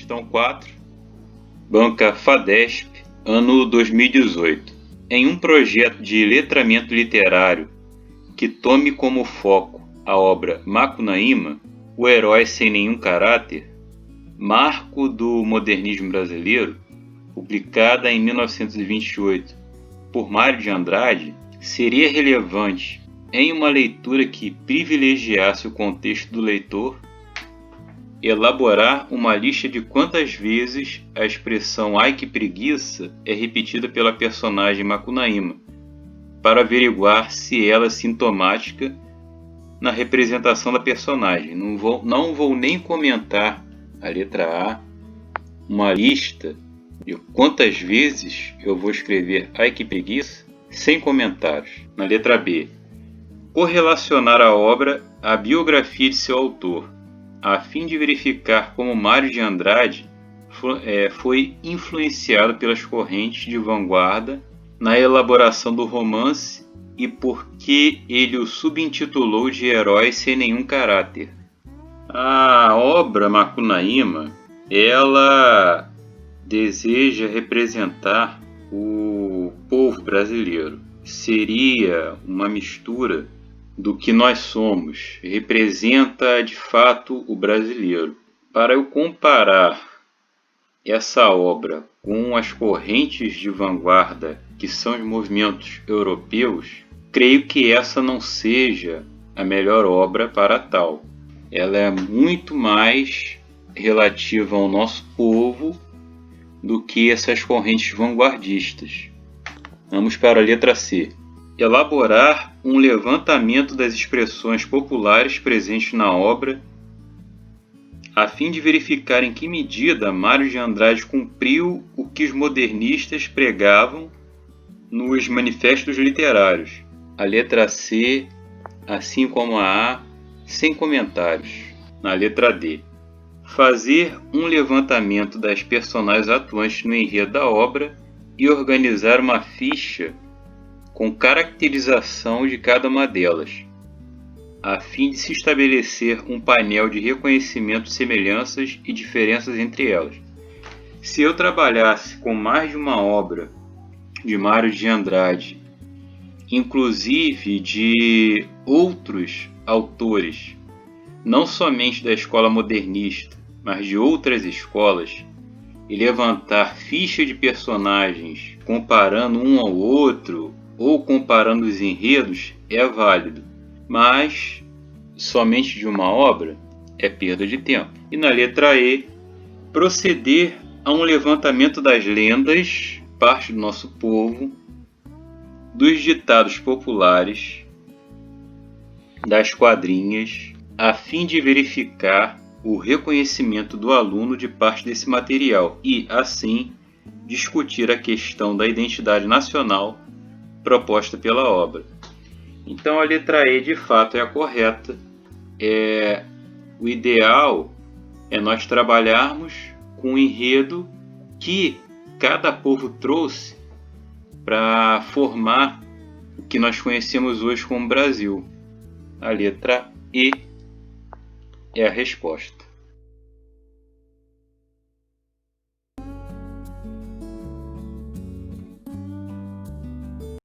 Questão 4. Banca FADESP, ano 2018. Em um projeto de letramento literário que tome como foco a obra Macunaíma, o herói sem nenhum caráter, marco do modernismo brasileiro, publicada em 1928 por Mário de Andrade, seria relevante, em uma leitura que privilegiasse o contexto do leitor, elaborar uma lista de quantas vezes a expressão "ai que preguiça" é repetida pela personagem Macunaíma, para averiguar se ela é sintomática na representação da personagem. Não vou nem comentar a letra A, uma lista de quantas vezes eu vou escrever "ai que preguiça", sem comentários. Na letra B, correlacionar a obra à biografia de seu autor, a fim de verificar como Mário de Andrade foi influenciado pelas correntes de vanguarda na elaboração do romance e por que ele o subintitulou de herói sem nenhum caráter. A obra Macunaíma, ela deseja representar o povo brasileiro. Seria uma mistura do que nós somos, representa de fato o brasileiro. Para eu comparar essa obra com as correntes de vanguarda que são os movimentos europeus, creio que essa não seja a melhor obra para tal. Ela é muito mais relativa ao nosso povo do que essas correntes vanguardistas. Vamos para a letra C. Elaborar um levantamento das expressões populares presentes na obra, a fim de verificar em que medida Mário de Andrade cumpriu o que os modernistas pregavam nos manifestos literários. A letra C, assim como a A, sem comentários. Na letra D, fazer um levantamento das personagens atuantes no enredo da obra e organizar uma ficha com caracterização de cada uma delas, a fim de se estabelecer um painel de reconhecimento de semelhanças e diferenças entre elas. Se eu trabalhasse com mais de uma obra de Mário de Andrade, inclusive de outros autores, não somente da escola modernista, mas de outras escolas, e levantar ficha de personagens comparando um ao outro ou comparando os enredos, é válido, mas somente de uma obra é perda de tempo. E na letra E, proceder a um levantamento das lendas, parte do nosso povo, dos ditados populares, das quadrinhas, a fim de verificar o reconhecimento do aluno de parte desse material e, assim, discutir a questão da identidade nacional proposta pela obra. Então a letra E de fato é a correta. O ideal é nós trabalharmos com o enredo que cada povo trouxe para formar o que nós conhecemos hoje como Brasil. A letra E é a resposta.